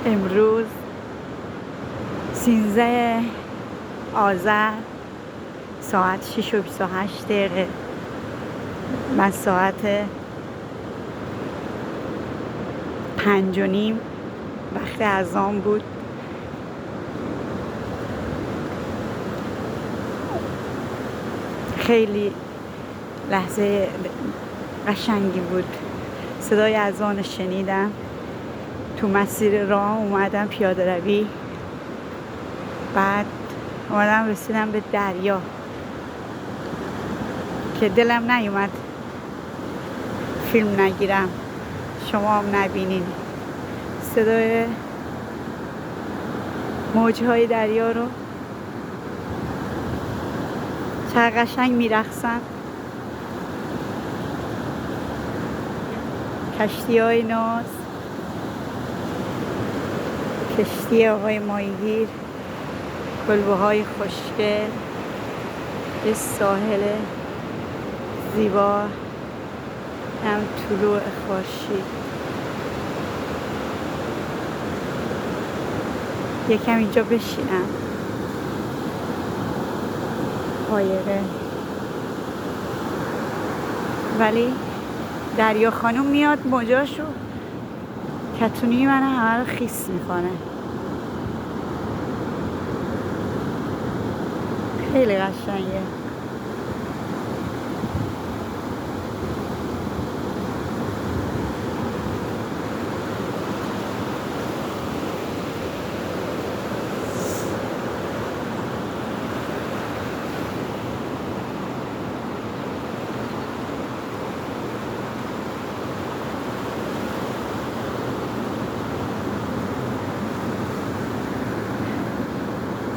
امروز 13 آذر ساعت 6:28. من ساعت 5:30 وقت اذان بود. خیلی لحظه قشنگی بود. صدای اذان شنیدم، تو مسیر راه اومدم پیاده روی، بعد اومدم رسیدم به دریا که دلم نیومد فیلم نگیرم، شما هم نبینین صدای موجهای دریا رو. چقدر قشنگ میرقصن کشتی‌های ناز، کشتی آقای ماهیگیر، کلبه‌های خوشگل، یه ساحل زیبا، هم طلوع خورشید. یکم اینجا بشینم، قایقه، ولی دریا خانوم میاد موجاشو کتونی من همه رو خیس میکنه. خیلی قشنگه.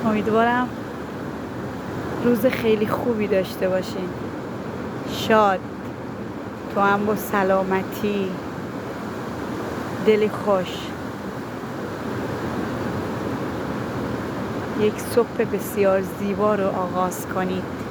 امیدوارم روز خیلی خوبی داشته باشین، شاد، تو هم با سلامتی، دلی خوش. یک صبح بسیار زیبا رو آغاز کنید.